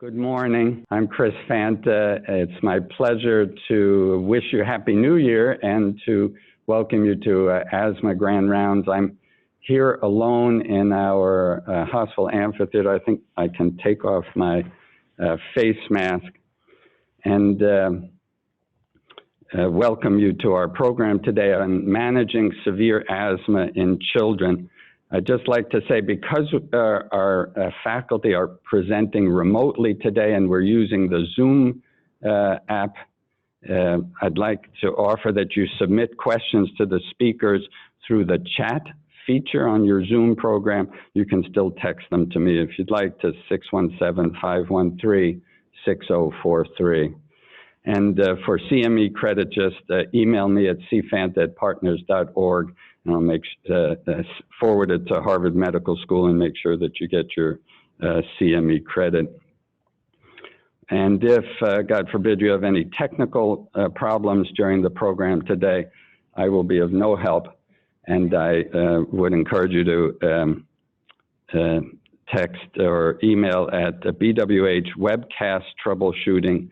Good morning. I'm Chris Fanta. It's my pleasure to wish you a Happy New Year and to welcome you to Asthma Grand Rounds. I'm here alone in our hospital amphitheater. I think I can take off my face mask and welcome you to our program today on managing severe asthma in children. I'd just like to say, because our faculty are presenting remotely today and we're using the Zoom app, I'd like to offer that you submit questions to the speakers through the chat feature on your Zoom program. You can still text them to me if you'd like to 617-513-6043. And for CME credit, just email me at cfanta@partners.org, and I'll forward it to Harvard Medical School and make sure that you get your CME credit. And if, God forbid, you have any technical problems during the program today, I will be of no help, and I would encourage you to text or email at BWH webcast troubleshooting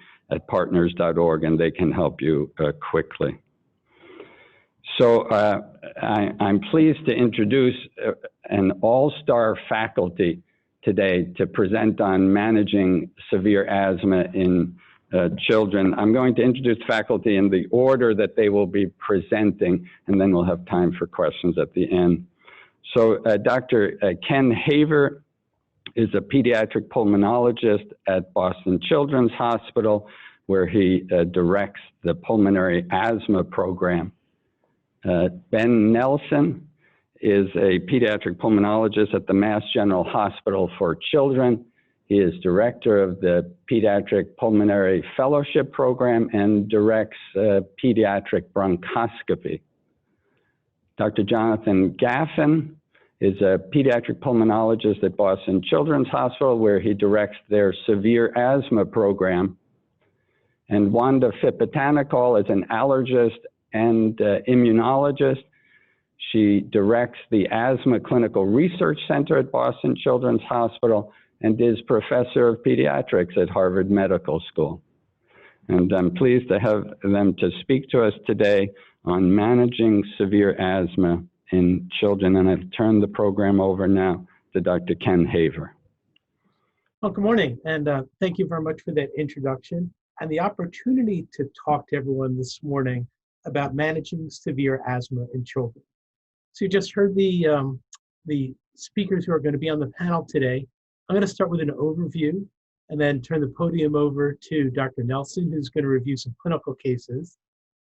@partners.org, and they can help you quickly. So I'm pleased to introduce an all-star faculty today to present on managing severe asthma in children. I'm going to introduce faculty in the order that they will be presenting, and then we'll have time for questions at the end. So Dr. Kenan Haver is a pediatric pulmonologist at Boston Children's Hospital, where he directs the pulmonary asthma program. Ben Nelson is a pediatric pulmonologist at the MassGeneral Hospital for Children. He is director of the Pediatric Pulmonary Fellowship Program and directs pediatric bronchoscopy. Dr. Jonathan Gaffin is a pediatric pulmonologist at Boston Children's Hospital, where he directs their severe asthma program. And Wanda Phipatanakul is an allergist and immunologist. She directs the Asthma Clinical Research Center at Boston Children's Hospital and is professor of pediatrics at Harvard Medical School. And I'm pleased to have them to speak to us today on managing severe asthma in children. And I've turned the program over now to Dr. Kenan Haver. Well, good morning, and thank you very much for that introduction and the opportunity to talk to everyone this morning about managing severe asthma in children. So you just heard the speakers who are going to be on the panel today. I'm going to start with an overview and then turn the podium over to Dr. Nelson, who's going to review some clinical cases.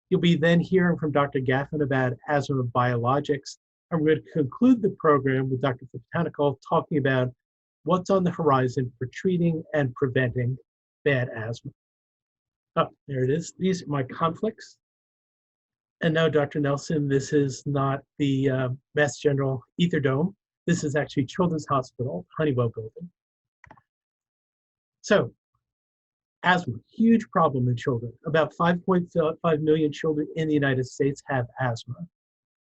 You'll be then hearing from Dr. Gaffin about asthma biologics. I'm going to conclude the program with Dr. Phipatanakul talking about what's on the horizon for treating and preventing bad asthma. Oh, there it is. These are my conflicts. And now, Dr. Nelson, this is not the MassGeneral Ether Dome. This is actually Children's Hospital, Honeywell building. So, asthma, huge problem in children. About 5.5 million children in the United States have asthma.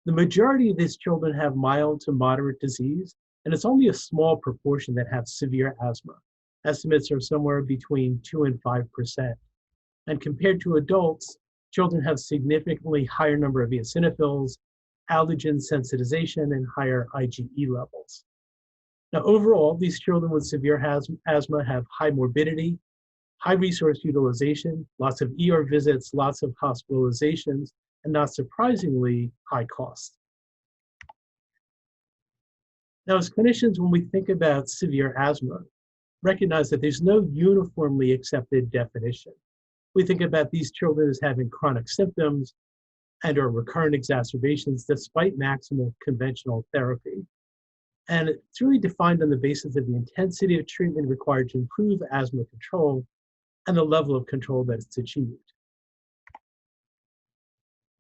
The majority of these children have mild to moderate disease, and it's only a small proportion that have severe asthma. Estimates are somewhere between 2 and 5%. And compared to adults, children have significantly higher number of eosinophils, allergen sensitization, and higher IgE levels. Now, overall, these children with severe asthma have high morbidity, high resource utilization, lots of ER visits, lots of hospitalizations, and not surprisingly, high costs. Now, as clinicians, when we think about severe asthma, recognize that there's no uniformly accepted definition. We think about these children as having chronic symptoms and or recurrent exacerbations despite maximal conventional therapy. And it's really defined on the basis of the intensity of treatment required to improve asthma control and the level of control that it's achieved.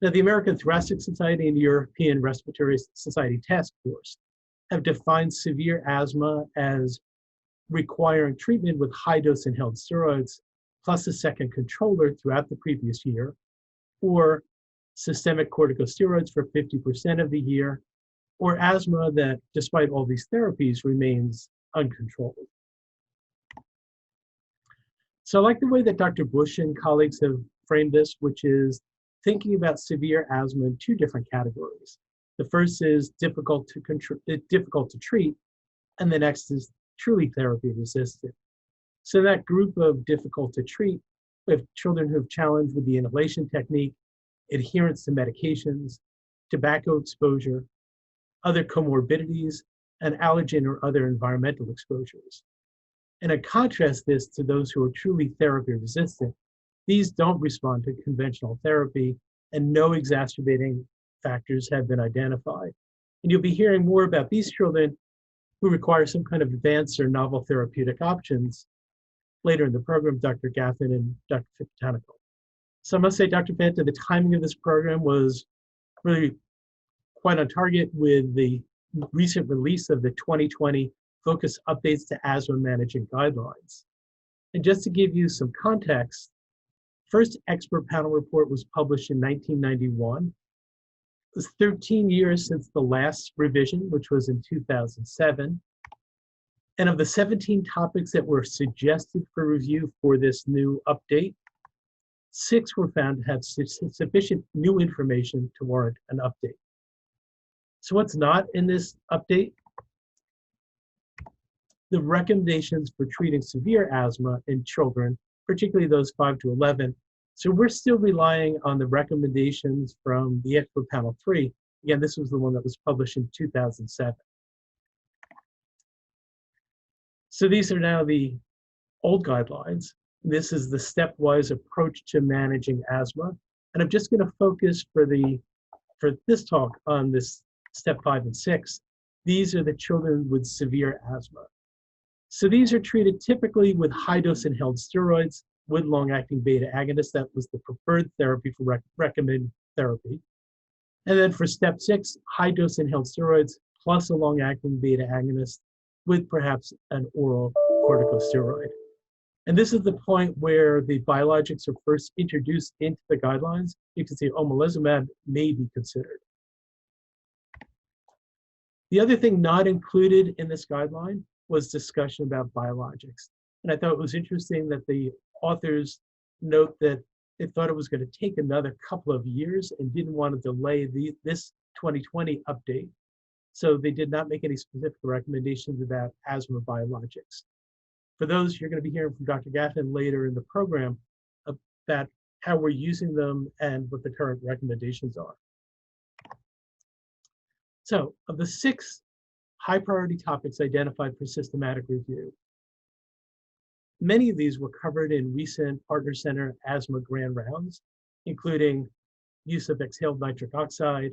Now, the American Thoracic Society and the European Respiratory Society Task Force have defined severe asthma as requiring treatment with high-dose inhaled steroids plus a second controller throughout the previous year, or systemic corticosteroids for 50% of the year, or asthma that, despite all these therapies, remains uncontrolled. So I like the way that Dr. Bush and colleagues have framed this, which is thinking about severe asthma in two different categories. The first is difficult to treat, and the next is truly therapy resistant. So that group of difficult to treat, we have children who have challenged with the inhalation technique, adherence to medications, tobacco exposure, other comorbidities, and allergen or other environmental exposures. And I contrast this to those who are truly therapy resistant. These don't respond to conventional therapy, and no exacerbating factors have been identified. And you'll be hearing more about these children who require some kind of advanced or novel therapeutic options later in the program, Dr. Gaffin and Dr. Phipatanakul. So I must say, Dr. Fanta, the timing of this program was really quite on target with the recent release of the 2020 Focus Updates to Asthma Managing Guidelines. And just to give you some context, first expert panel report was published in 1991. It was 13 years since the last revision, which was in 2007. And of the 17 topics that were suggested for review for this new update, 6 were found to have sufficient new information to warrant an update. So what's not in this update? The recommendations for treating severe asthma in children, particularly those 5 to 11. So we're still relying on the recommendations from the expert panel 3. Again, this was the one that was published in 2007. So these are now the old guidelines. This is the stepwise approach to managing asthma. And I'm just going to focus for this talk on this step 5 and 6. These are the children with severe asthma. So these are treated typically with high-dose inhaled steroids with long-acting beta agonists. That was the preferred therapy for recommended therapy. And then for step 6, high-dose inhaled steroids plus a long-acting beta agonist with perhaps an oral corticosteroid. And this is the point where the biologics are first introduced into the guidelines. You can see omalizumab may be considered. The other thing not included in this guideline was discussion about biologics. And I thought it was interesting that the authors note that they thought it was going to take another couple of years and didn't want to delay this 2020 update. So they did not make any specific recommendations about asthma biologics. For those, you're going to be hearing from Dr. Gaffin later in the program about how we're using them and what the current recommendations are. So of the 6 high priority topics identified for systematic review, many of these were covered in recent Partner Center asthma grand rounds, including use of exhaled nitric oxide,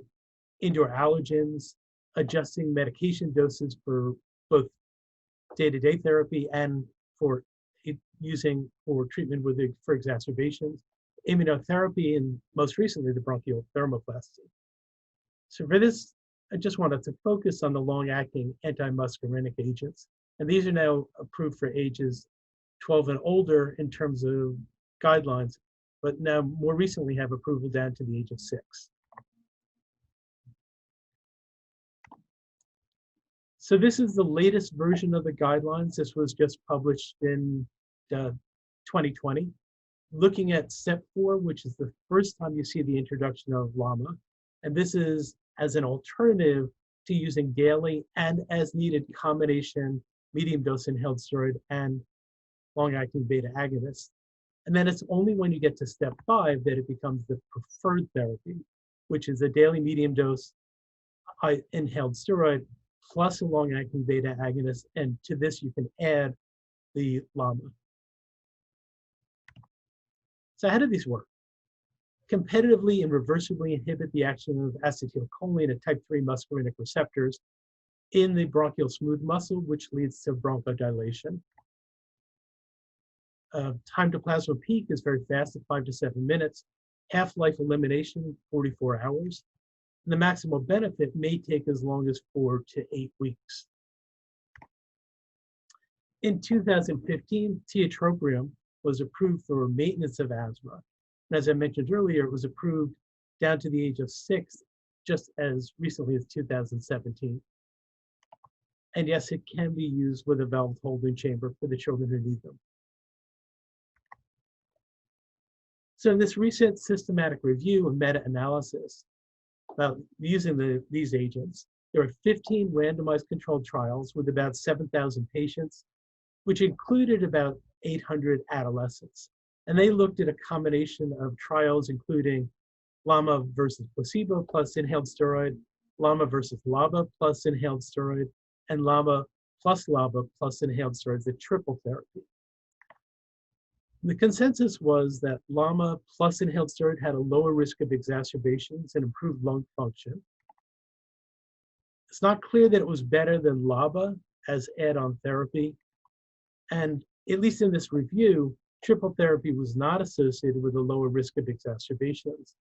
indoor allergens, adjusting medication doses for both day-to-day therapy and for using for treatment for exacerbations, immunotherapy, and most recently the bronchial thermoplasty. So for this, I just wanted to focus on the long-acting anti-muscarinic agents. And these are now approved for ages 12 and older in terms of guidelines, but now more recently have approval down to the age of 6. So this is the latest version of the guidelines. This was just published in 2020. Looking at step 4, which is the first time you see the introduction of LAMA. And this is as an alternative to using daily and as needed combination medium dose inhaled steroid and long-acting beta agonist. And then it's only when you get to step 5 that it becomes the preferred therapy, which is a daily medium dose inhaled steroid plus a long-acting beta agonist. And to this, you can add the LAMA. So how do these work? Competitively and reversibly inhibit the action of acetylcholine and type 3 muscarinic receptors in the bronchial smooth muscle, which leads to bronchodilation. Time to plasma peak is very fast at 5 to 7 minutes. Half-life elimination, 44 hours. And the maximal benefit may take as long as 4 to 8 weeks. In 2015, tiotropium was approved for maintenance of asthma. And as I mentioned earlier, it was approved down to the age of 6, just as recently as 2017. And yes, it can be used with a valve holding chamber for the children who need them. So in this recent systematic review of meta-analysis about using these agents, there were 15 randomized controlled trials with about 7,000 patients, which included about 800 adolescents. And they looked at a combination of trials including LAMA versus placebo plus inhaled steroid, LAMA versus LABA plus inhaled steroid, and LAMA plus LABA plus inhaled steroids, the triple therapy. The consensus was that LAMA plus inhaled steroid had a lower risk of exacerbations and improved lung function. It's not clear that it was better than LABA as add-on therapy. And at least in this review, triple therapy was not associated with a lower risk of exacerbations.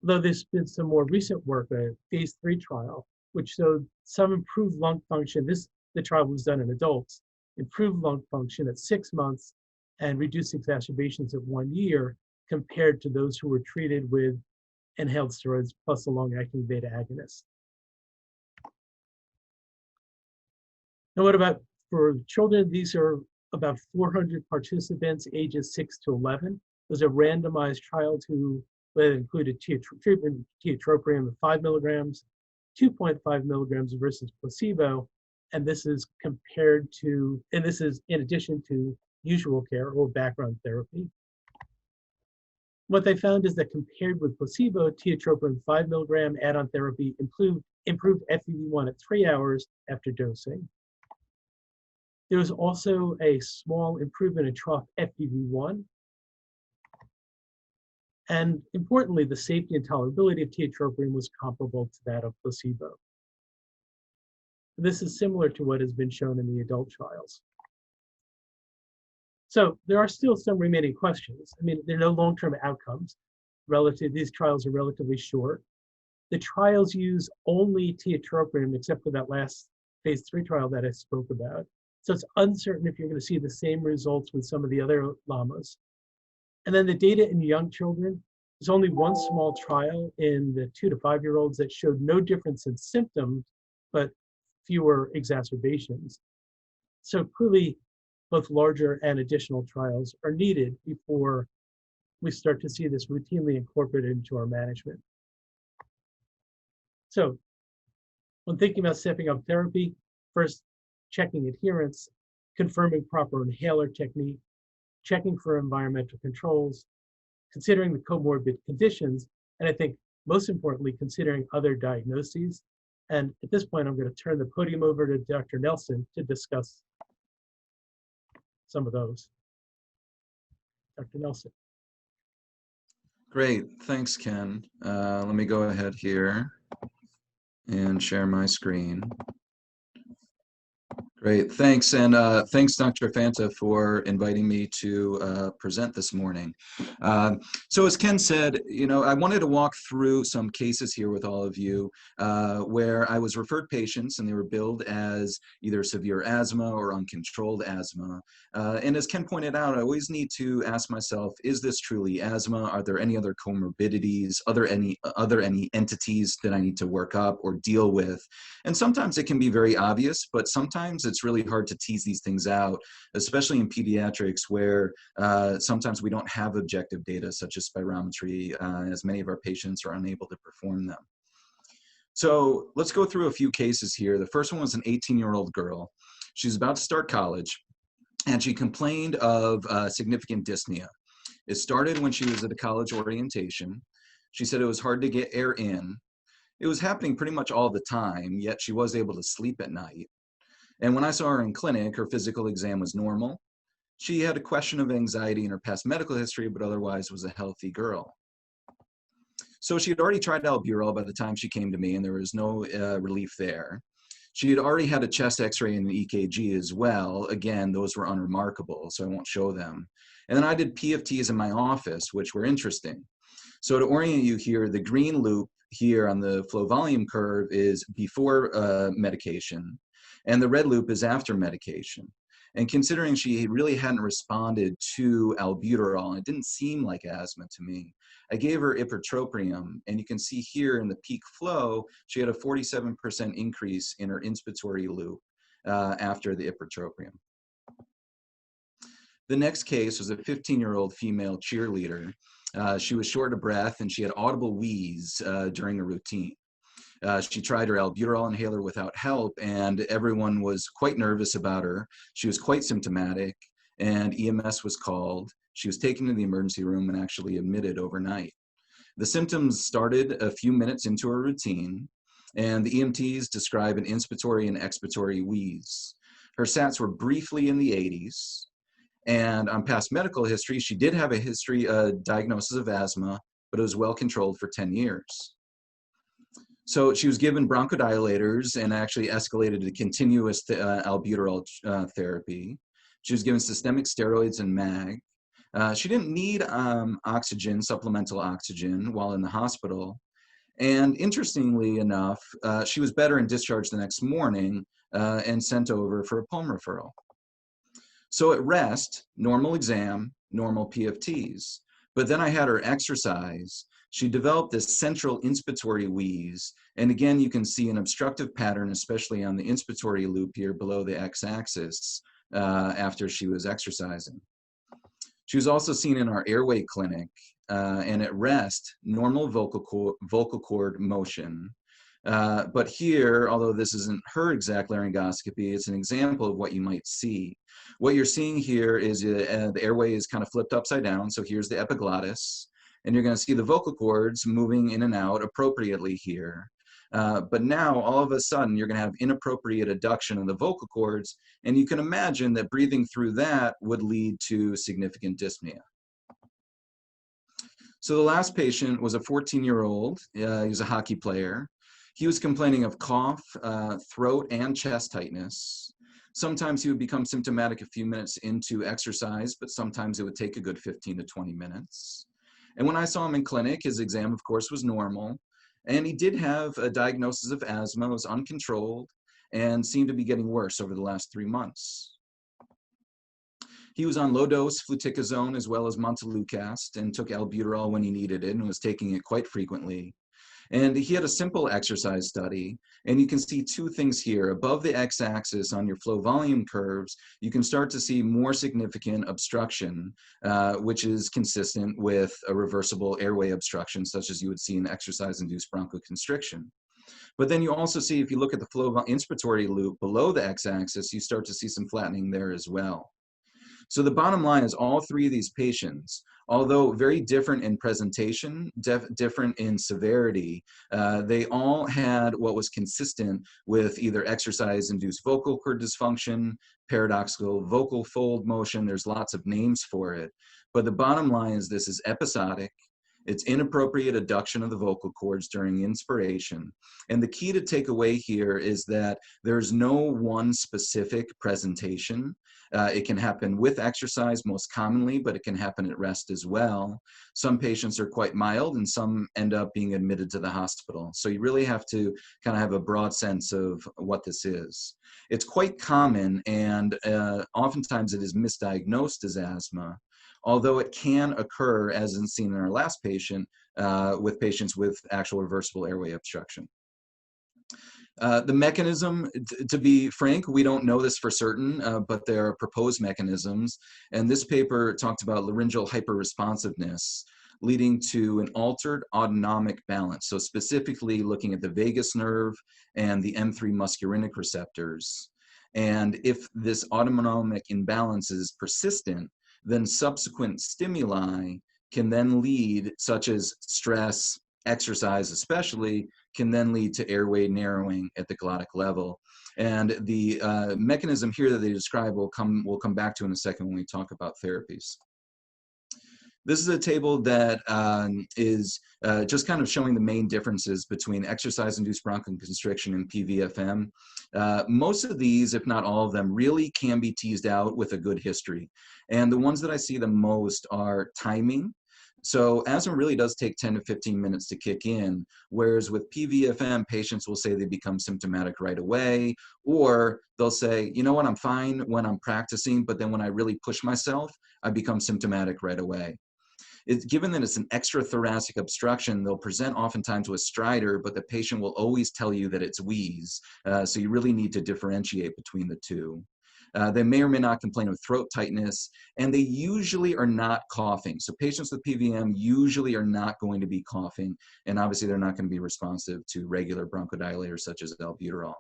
Though there's been some more recent work, a phase 3 trial, which showed some improved lung function. The trial was done in adults, improved lung function at 6 months and reduced exacerbations at 1 year compared to those who were treated with inhaled steroids plus a long-acting beta agonist. Now, what about for children? These are about 400 participants ages 6 to 11. It was a randomized trial that included treatment tiotropium of 5 milligrams, 2.5 milligrams versus placebo. And this is in addition to usual care or background therapy. What they found is that compared with placebo, tiotropium 5 milligram add-on therapy improved FEV1 at 3 hours after dosing. There was also a small improvement in trough FEV1. And importantly, the safety and tolerability of tiotropium was comparable to that of placebo. This is similar to what has been shown in the adult trials. So there are still some remaining questions. I mean, there are no long-term outcomes. These trials are relatively short. The trials use only tiotropium, except for that last phase 3 trial that I spoke about. So it's uncertain if you're going to see the same results with some of the other LAMAs. And then the data in young children, there's only one small trial in the 2 to 5-year-olds that showed no difference in symptoms, but fewer exacerbations. So clearly, both larger and additional trials are needed before we start to see this routinely incorporated into our management. So when thinking about stepping up therapy, first, checking adherence, confirming proper inhaler technique, checking for environmental controls, considering the comorbid conditions, and I think most importantly, considering other diagnoses. And at this point, I'm going to turn the podium over to Dr. Nelson to discuss some of those. Dr. Nelson. Great, thanks, Ken. Let me go ahead here and share my screen. Great, thanks, and thanks, Dr. Fanta, for inviting me to present this morning. So as Ken said, I wanted to walk through some cases here with all of you where I was referred patients and they were billed as either severe asthma or uncontrolled asthma. And as Ken pointed out, I always need to ask myself, is this truly asthma? Are there any other comorbidities? Are there any entities that I need to work up or deal with? And sometimes it can be very obvious, but sometimes it's really hard to tease these things out, especially in pediatrics where sometimes we don't have objective data such as spirometry, as many of our patients are unable to perform them. So let's go through a few cases here. The first one was an 18-year-old girl. She's about to start college, and she complained of significant dyspnea. It started when she was at a college orientation. She said it was hard to get air in. It was happening pretty much all the time, yet she was able to sleep at night. And when I saw her in clinic, her physical exam was normal. She had a question of anxiety in her past medical history, but otherwise was a healthy girl. So she had already tried albuterol by the time she came to me, and there was no relief there. She had already had a chest x-ray and an EKG as well. Again, those were unremarkable, so I won't show them. And then I did PFTs in my office, which were interesting. So to orient you here, the green loop here on the flow volume curve is before medication, and the red loop is after medication. And considering she really hadn't responded to albuterol, and it didn't seem like asthma to me, I gave her ipratropium, and you can see here in the peak flow, she had a 47% increase in her inspiratory loop after the ipratropium. The next case was a 15-year-old female cheerleader. She was short of breath and she had audible wheeze during a routine. She tried her albuterol inhaler without help, and everyone was quite nervous about her. She was quite symptomatic, and EMS was called. She was taken to the emergency room and actually admitted overnight. The symptoms started a few minutes into her routine, and the EMTs describe an inspiratory and expiratory wheeze. Her SATs were briefly in the 80s, and on past medical history, she did have a history, diagnosis of asthma, but it was well controlled for 10 years. So she was given bronchodilators and actually escalated to continuous albuterol therapy. She was given systemic steroids and MAG. She didn't need oxygen, supplemental oxygen, while in the hospital. And interestingly enough, she was better and discharged the next morning and sent over for a pulm referral. So at rest, normal exam, normal PFTs. But then I had her exercise. She developed this central inspiratory wheeze. And again, you can see an obstructive pattern, especially on the inspiratory loop here below the x-axis after she was exercising. She was also seen in our Airway clinic, and at rest, normal vocal cord motion. But here, although this isn't her exact laryngoscopy, it's an example of what you might see. What you're seeing here is the airway is kind of flipped upside down. So here's the epiglottis, and you're going to see the vocal cords moving in and out appropriately here. But now, all of a sudden, you're going to have inappropriate adduction of the vocal cords, and you can imagine that breathing through that would lead to significant dyspnea. So the last patient was a 14-year-old. He was a hockey player. He was complaining of cough, throat, and chest tightness. Sometimes he would become symptomatic a few minutes into exercise, but sometimes it would take a good 15 to 20 minutes. And when I saw him in clinic, his exam, of course, was normal. And he did have a diagnosis of asthma, it was uncontrolled, and seemed to be getting worse over the last 3 months. He was on low-dose fluticasone as well as montelukast and took albuterol when he needed it and was taking it quite frequently. And he had a simple exercise study, and you can see two things here. Above the x-axis on your flow volume curves, you can start to see more significant obstruction, which is consistent with a reversible airway obstruction, such as you would see in exercise-induced bronchoconstriction. But then you also see, if you look at the flow inspiratory loop below the x-axis, you start to see some flattening there as well. So the bottom line is all three of these patients, although very different in presentation, different in severity, they all had what was consistent with either exercise-induced vocal cord dysfunction, paradoxical vocal fold motion. There's lots of names for it. But the bottom line is this is episodic. It's inappropriate adduction of the vocal cords during inspiration. And the key to take away here is that there's no one specific presentation. It can happen with exercise most commonly, but it can happen at rest as well. Some patients are quite mild and some end up being admitted to the hospital. So you really have to kind of have a broad sense of what this is. It's quite common, and oftentimes it is misdiagnosed as asthma, although it can occur, as is seen in our last patient, with patients with actual reversible airway obstruction. The mechanism, to be frank, we don't know this for certain, but there are proposed mechanisms. And this paper talked about laryngeal hyperresponsiveness leading to an altered autonomic balance. So specifically looking at the vagus nerve and the M3 muscarinic receptors. And if this autonomic imbalance is persistent, then subsequent stimuli can then lead, such as stress, exercise especially, can then lead to airway narrowing at the glottic level. And the mechanism here that they describe we'll come back to in a second when we talk about therapies. This is a table that is just kind of showing the main differences between exercise-induced bronchoconstriction and PVFM. Most of these, if not all of them, really can be teased out with a good history. And the ones that I see the most are timing. So asthma really does take 10 to 15 minutes to kick in, whereas with PVFM, patients will say they become symptomatic right away, or they'll say, you know what, I'm fine when I'm practicing, but then when I really push myself, I become symptomatic right away. Given that it's an extrathoracic obstruction, they'll present oftentimes with stridor, but the patient will always tell you that it's wheeze. So you really need to differentiate between the two. They may or may not complain of throat tightness, and they usually are not coughing. So patients with PVM usually are not going to be coughing, and obviously they're not going to be responsive to regular bronchodilators such as albuterol.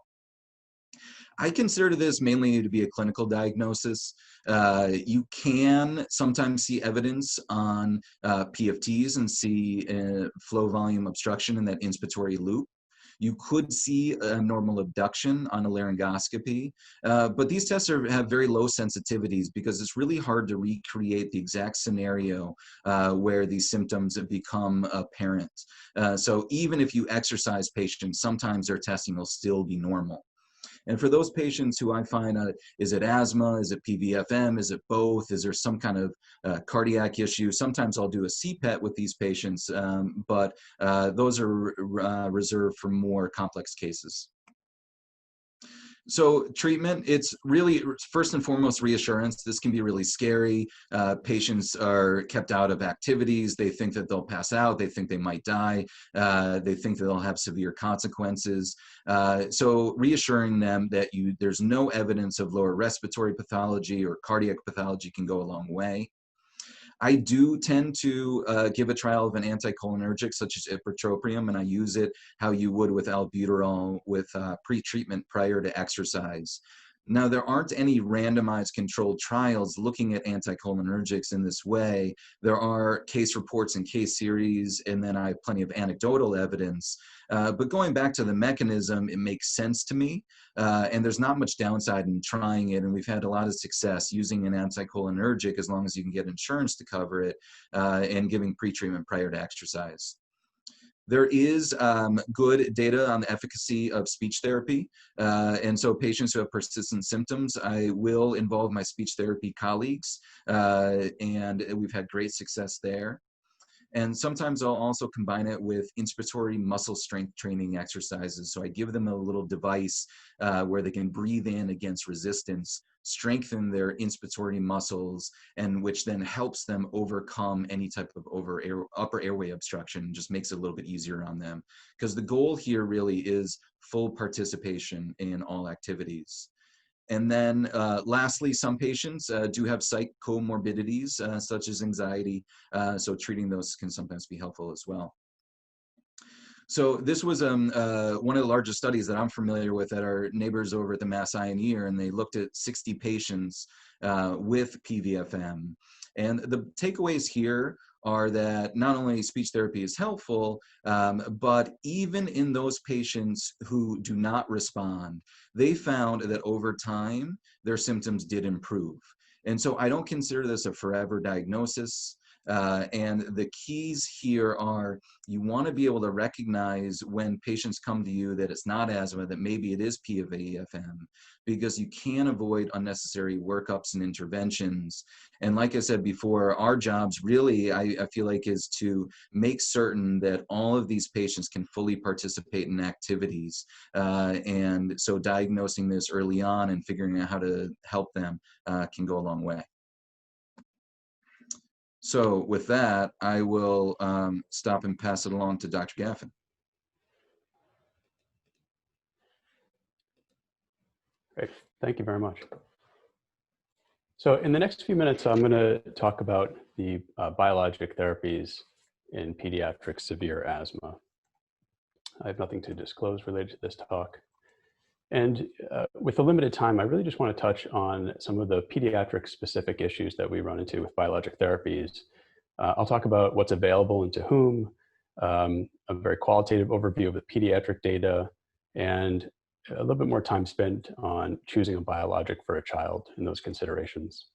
I consider this mainly to be a clinical diagnosis. You can sometimes see evidence on PFTs and see flow volume obstruction in that inspiratory loop. You could see a normal abduction on a laryngoscopy, but these tests have very low sensitivities because it's really hard to recreate the exact scenario where these symptoms have become apparent. So even if you exercise patients, sometimes their testing will still be normal. And for those patients who I find, is it asthma, is it PVFM, is it both, is there some kind of cardiac issue? Sometimes I'll do a CPET with these patients, but those are reserved for more complex cases. So treatment, it's really first and foremost reassurance. This can be really scary. Patients are kept out of activities. They think that they'll pass out. They think they might die. They think that they'll have severe consequences. So reassuring them that there's no evidence of lower respiratory pathology or cardiac pathology can go a long way. I do tend to give a trial of an anticholinergic such as ipratropium, and I use it how you would with albuterol with pre-treatment prior to exercise. Now, there aren't any randomized controlled trials looking at anticholinergics in this way. There are case reports and case series, and then I have plenty of anecdotal evidence. But going back to the mechanism, it makes sense to me, and there's not much downside in trying it, and we've had a lot of success using an anticholinergic as long as you can get insurance to cover it, and giving pre-treatment prior to exercise. There is good data on the efficacy of speech therapy. And so patients who have persistent symptoms, I will involve my speech therapy colleagues, and we've had great success there. And sometimes I'll also combine it with inspiratory muscle strength training exercises. So I give them a little device where they can breathe in against resistance, strengthen their inspiratory muscles, and which then helps them overcome any type of upper airway obstruction, just makes it a little bit easier on them. Because the goal here really is full participation in all activities. And then lastly, some patients do have psych comorbidities such as anxiety, so treating those can sometimes be helpful as well. So this was one of the largest studies that I'm familiar with at our neighbors over at the Mass Eye and Ear, and they looked at 60 patients with PVFM. And the takeaways here are that not only speech therapy is helpful, but even in those patients who do not respond, they found that over time, their symptoms did improve. And so I don't consider this a forever diagnosis. And the keys here are you want to be able to recognize when patients come to you that it's not asthma, that maybe it is PVFM, because you can avoid unnecessary workups and interventions. And like I said before, our jobs really, I feel like, is to make certain that all of these patients can fully participate in activities. And so diagnosing this early on and figuring out how to help them can go a long way. So with that, I will stop and pass it along to Dr. Gaffin. Great, thank you very much. So in the next few minutes, I'm going to talk about the biologic therapies in pediatric severe asthma. I have nothing to disclose related to this talk. And with the limited time, I really just want to touch on some of the pediatric specific issues that we run into with biologic therapies. I'll talk about what's available and to whom, a very qualitative overview of the pediatric data, and a little bit more time spent on choosing a biologic for a child in those considerations.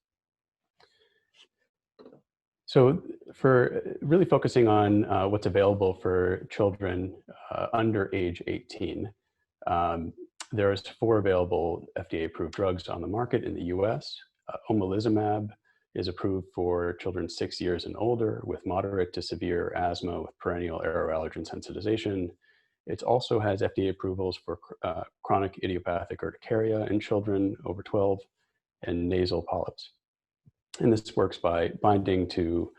So for really focusing on what's available for children under age 18, there's 4 available FDA-approved drugs on the market in the US. Omalizumab is approved for children 6 years and older with moderate to severe asthma with perennial aeroallergen sensitization. It also has FDA approvals for chronic idiopathic urticaria in children over 12 and nasal polyps. And this works by binding to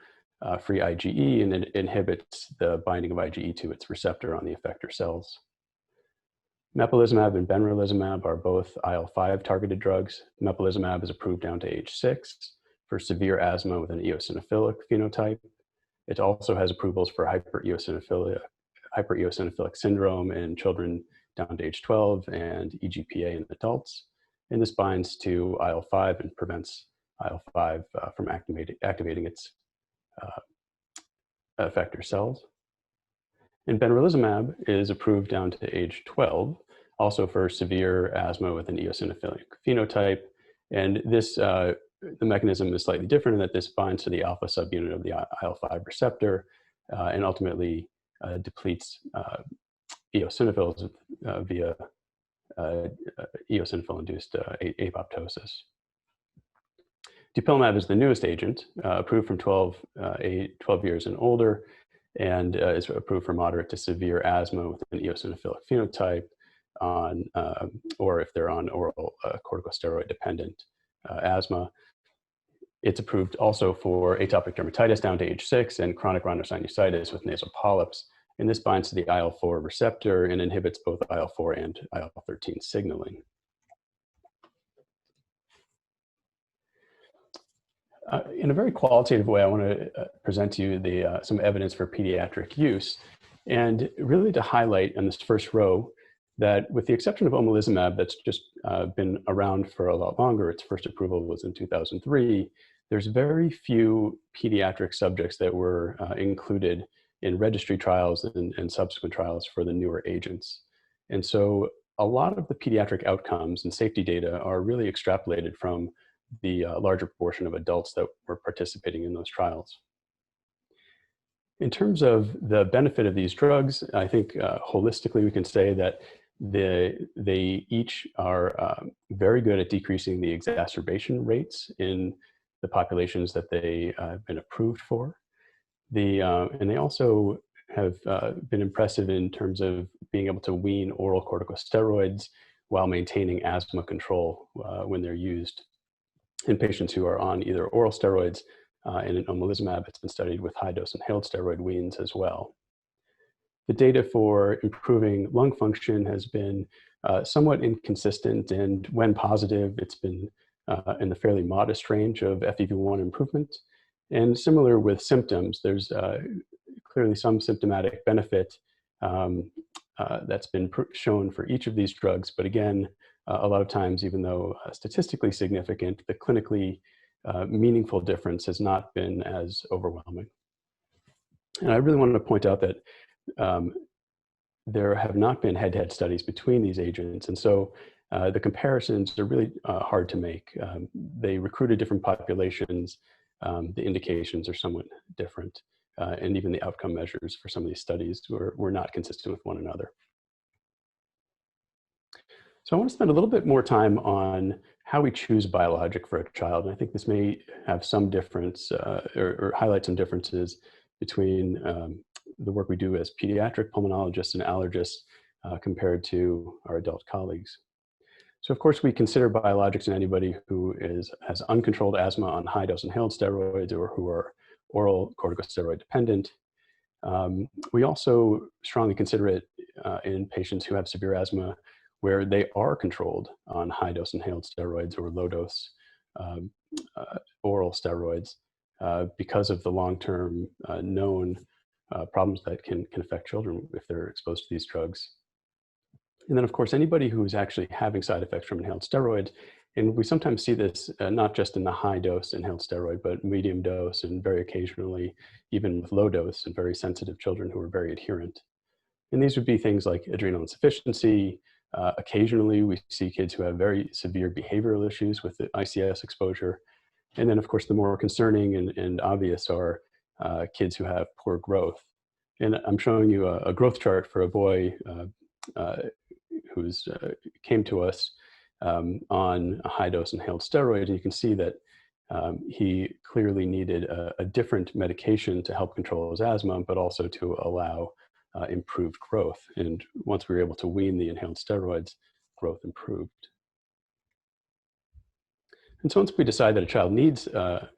free IgE, and it inhibits the binding of IgE to its receptor on the effector cells. Mepolizumab and benralizumab are both IL-5 targeted drugs. Mepolizumab is approved down to age 6 for severe asthma with an eosinophilic phenotype. It also has approvals for hypereosinophilic syndrome in children down to age 12 and EGPA in adults. And this binds to IL-5 and prevents IL-5 from activating its effector cells. And benralizumab is approved down to age 12, also for severe asthma with an eosinophilic phenotype. And this, the mechanism is slightly different in that this binds to the alpha subunit of the IL-5 receptor and ultimately depletes eosinophils via eosinophil-induced apoptosis. Dupilumab is the newest agent, approved from 12 years and older, and is approved for moderate to severe asthma with an eosinophilic phenotype or if they're on oral corticosteroid-dependent asthma. It's approved also for atopic dermatitis down to age 6 and chronic rhinosinusitis with nasal polyps. And this binds to the IL-4 receptor and inhibits both IL-4 and IL-13 signaling. In a very qualitative way, I want to present to you some evidence for pediatric use, and really to highlight in this first row that with the exception of omalizumab, that's just been around for a lot longer, its first approval was in 2003, there's very few pediatric subjects that were included in registry trials and subsequent trials for the newer agents. And so a lot of the pediatric outcomes and safety data are really extrapolated from the larger proportion of adults that were participating in those trials. In terms of the benefit of these drugs, I think holistically we can say that they each are very good at decreasing the exacerbation rates in the populations that they have been approved for. And they also have been impressive in terms of being able to wean oral corticosteroids while maintaining asthma control when they're used in patients who are on either oral steroids and in omalizumab, it's been studied with high-dose inhaled steroid weans as well. The data for improving lung function has been somewhat inconsistent, and when positive, it's been in the fairly modest range of FEV1 improvement. And similar with symptoms, there's clearly some symptomatic benefit that's been shown for each of these drugs, but again, a lot of times, even though statistically significant, the clinically meaningful difference has not been as overwhelming. And I really wanted to point out that there have not been head-to-head studies between these agents, and so the comparisons are really hard to make. They recruited different populations, the indications are somewhat different, and even the outcome measures for some of these studies were not consistent with one another. So I want to spend a little bit more time on how we choose biologic for a child. And I think this may have some difference or highlight some differences between the work we do as pediatric pulmonologists and allergists compared to our adult colleagues. So of course we consider biologics in anybody who has uncontrolled asthma on high-dose inhaled steroids or who are oral corticosteroid dependent. We also strongly consider it in patients who have severe asthma where they are controlled on high-dose inhaled steroids or low-dose oral steroids because of the long-term known problems that can affect children if they're exposed to these drugs. And then, of course, anybody who's actually having side effects from inhaled steroids, and we sometimes see this not just in the high-dose inhaled steroid, but medium dose and very occasionally even with low dose in very sensitive children who are very adherent. And these would be things like adrenal insufficiency. Occasionally, we see kids who have very severe behavioral issues with the ICS exposure. And then, of course, the more concerning and obvious are kids who have poor growth. And I'm showing you a growth chart for a boy who came to us on a high-dose inhaled steroid. And you can see that he clearly needed a different medication to help control his asthma, but also to allow improved growth. And once we were able to wean the inhaled steroids, growth improved. And so once we decide that a child needs an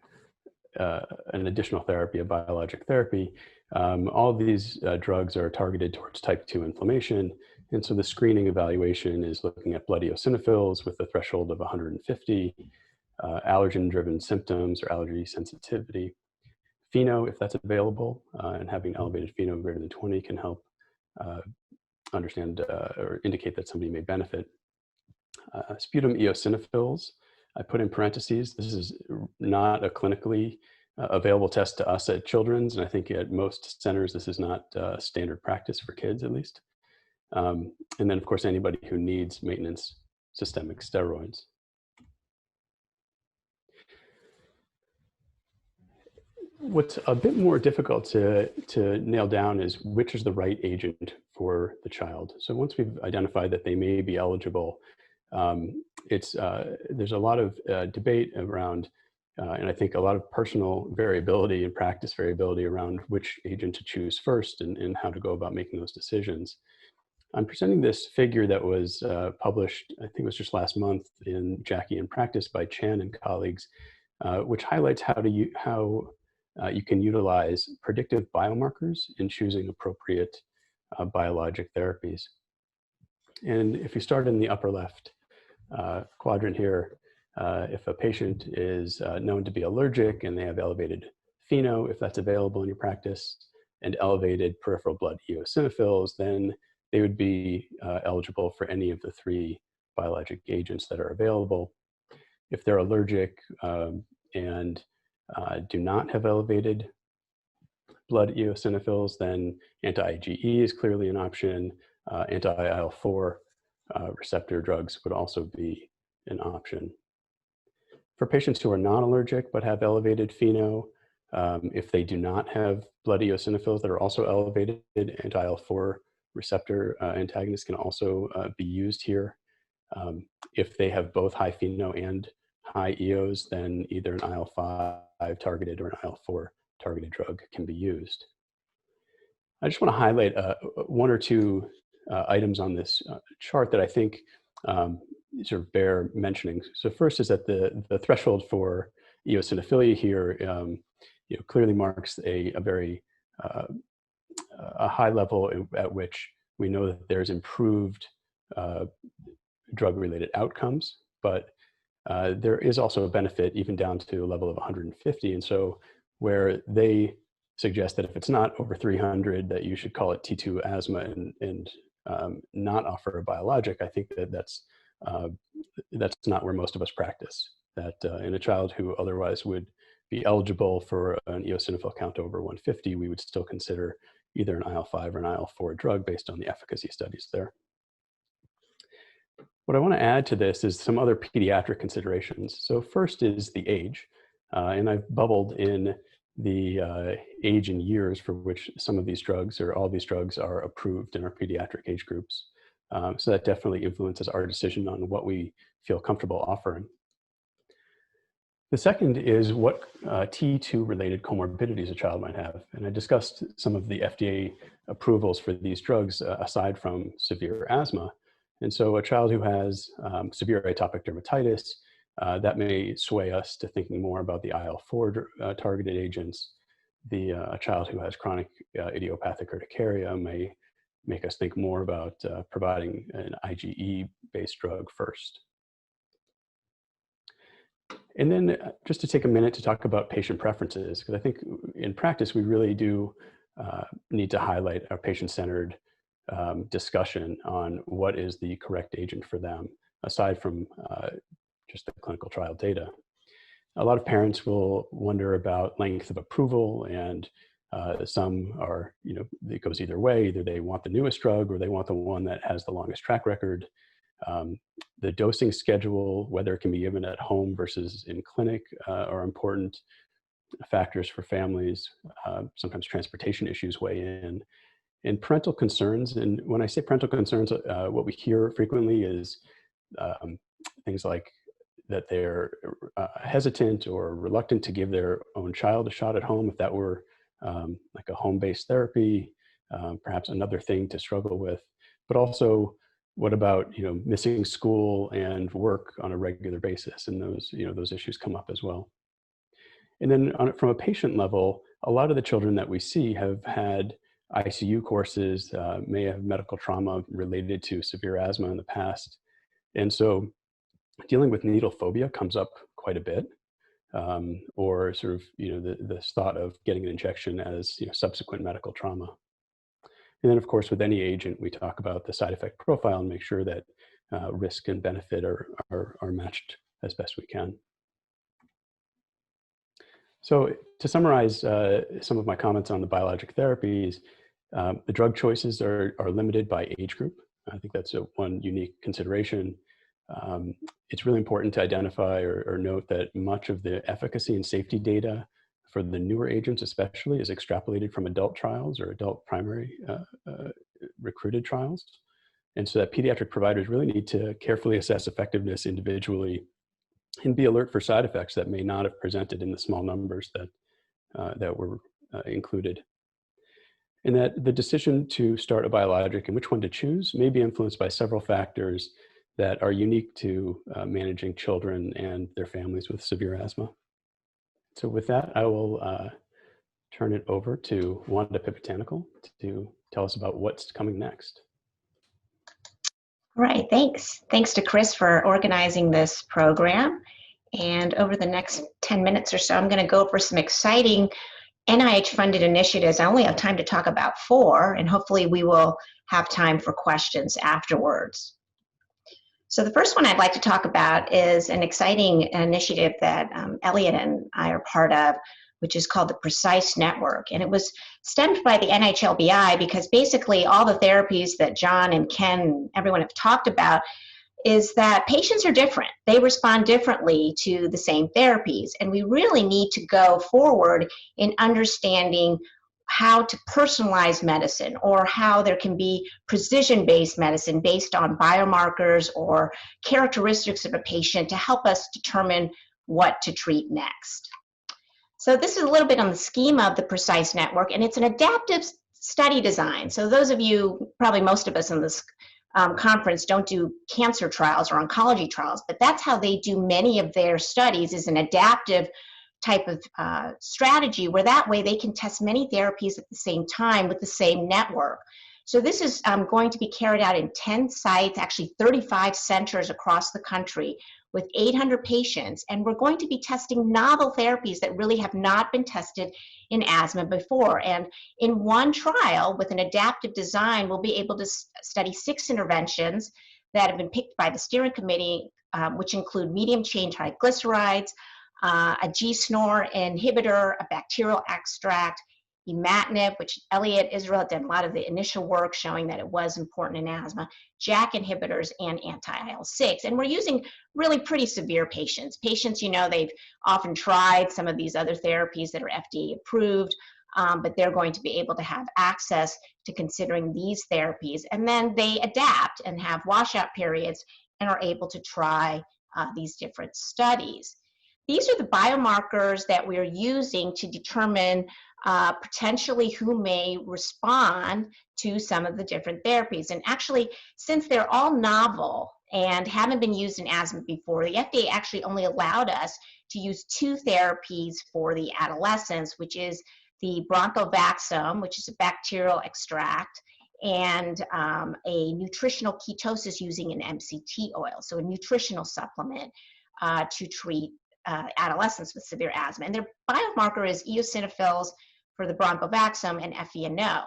additional therapy, a biologic therapy, all of these drugs are targeted towards type 2 inflammation. And so the screening evaluation is looking at blood eosinophils with a threshold of 150, allergen-driven symptoms or allergy sensitivity. FeNO, if that's available, and having elevated FeNO greater than 20 can help understand or indicate that somebody may benefit. Sputum eosinophils, I put in parentheses. This is not a clinically available test to us at Children's, and I think at most centers this is not standard practice for kids at least. And then of course anybody who needs maintenance systemic steroids. What's a bit more difficult to nail down is which is the right agent for the child. So once we've identified that they may be eligible, there's a lot of debate around, and I think a lot of personal variability and practice variability around which agent to choose first and how to go about making those decisions. I'm presenting this figure that was published, I think it was just last month in JACI in Practice by Chan and colleagues, which highlights how you can utilize predictive biomarkers in choosing appropriate biologic therapies. And if you start in the upper left quadrant here, if a patient is known to be allergic and they have elevated FeNO, if that's available in your practice, and elevated peripheral blood eosinophils, then they would be eligible for any of the 3 biologic agents that are available. If they're allergic and do not have elevated blood eosinophils, then anti-IgE is clearly an option. Anti-IL-4 receptor drugs would also be an option. For patients who are non-allergic but have elevated FeNO, if they do not have blood eosinophils that are also elevated, anti-IL-4 receptor antagonists can also be used here. If they have both high FeNO and high EOs, then either an IL-5 targeted or an IL-4 targeted drug can be used. I just want to highlight 1 or 2 items on this chart that I think sort of bear mentioning. So first is that the threshold for eosinophilia here clearly marks a very high level at which we know that there's improved drug-related outcomes, but there is also a benefit even down to a level of 150. And so where they suggest that if it's not over 300, that you should call it T2 asthma and not offer a biologic, I think that that's not where most of us practice. That in a child who otherwise would be eligible for an eosinophil count over 150, we would still consider either an IL-5 or an IL-4 drug based on the efficacy studies there. What I want to add to this is some other pediatric considerations. So first is the age, and I've bubbled in the age and years for which some of these drugs or all these drugs are approved in our pediatric age groups. So that definitely influences our decision on what we feel comfortable offering. The second is what T2 related comorbidities a child might have. And I discussed some of the FDA approvals for these drugs aside from severe asthma. And so a child who has severe atopic dermatitis, that may sway us to thinking more about the IL-4 targeted agents. A child who has chronic idiopathic urticaria may make us think more about providing an IgE-based drug first. And then just to take a minute to talk about patient preferences, because I think in practice we really do need to highlight our patient-centered discussion on what is the correct agent for them, aside from just the clinical trial data. A lot of parents will wonder about length of approval, and some are, it goes either way. Either they want the newest drug or they want the one that has the longest track record. The dosing schedule, whether it can be given at home versus in clinic, are important factors for families. Sometimes transportation issues weigh in. And parental concerns, and when I say parental concerns, what we hear frequently is things like that they're hesitant or reluctant to give their own child a shot at home if that were like a home-based therapy, perhaps another thing to struggle with. But also, what about missing school and work on a regular basis? And those issues come up as well. And then from a patient level, a lot of the children that we see have had ICU courses, may have medical trauma related to severe asthma in the past. And so dealing with needle phobia comes up quite a bit, or sort of, this thought of getting an injection as, subsequent medical trauma. And then, of course, with any agent, we talk about the side effect profile and make sure that risk and benefit are matched as best we can. So to summarize some of my comments on the biologic therapies, the drug choices are limited by age group. I think that's one unique consideration. It's really important to identify or note that much of the efficacy and safety data for the newer agents especially is extrapolated from adult trials or adult primary recruited trials. And so that pediatric providers really need to carefully assess effectiveness individually and be alert for side effects that may not have presented in the small numbers that were included. And that the decision to start a biologic and which one to choose may be influenced by several factors that are unique to managing children and their families with severe asthma. So with that, I will turn it over to Wanda Phipatanakul to tell us about what's coming next. All right, thanks. Thanks to Chris for organizing this program. And over the next 10 minutes or so, I'm going to go over some exciting NIH-funded initiatives. I only have time to talk about 4, and hopefully we will have time for questions afterwards. So the first one I'd like to talk about is an exciting initiative that Elliot and I are part of, which is called the PRECISE Network. And it was stemmed by the NHLBI because basically all the therapies that John and Ken and everyone have talked about is that patients are different. They respond differently to the same therapies. And we really need to go forward in understanding how to personalize medicine, or how there can be precision-based medicine based on biomarkers or characteristics of a patient to help us determine what to treat next. So this is a little bit on the schema of the PRECISE Network, and it's an adaptive study design. So those of you, probably most of us in this conference, don't do cancer trials or oncology trials, but that's how they do many of their studies, is an adaptive type of strategy, where that way they can test many therapies at the same time with the same network. So this is going to be carried out in 10 sites, actually 35 centers across the country with 800 patients. And we're going to be testing novel therapies that really have not been tested in asthma before. And in one trial with an adaptive design, we'll be able to study 6 interventions that have been picked by the steering committee, which include medium chain triglycerides, a G-SNOR inhibitor, a bacterial extract, imatinib, which Elliot Israel did a lot of the initial work showing that it was important in asthma, JAK inhibitors, and anti-IL-6. And we're using really pretty severe patients. Patients, they've often tried some of these other therapies that are FDA approved, but they're going to be able to have access to considering these therapies. And then they adapt and have washout periods and are able to try these different studies. These are the biomarkers that we're using to determine potentially who may respond to some of the different therapies. And actually, since they're all novel and haven't been used in asthma before, the FDA actually only allowed us to use 2 therapies for the adolescents, which is the bronchovaxum, which is a bacterial extract, and a nutritional ketosis using an MCT oil, so a nutritional supplement to treat adolescents with severe asthma. And their biomarker is eosinophils for the bronchovaxum and FeNO.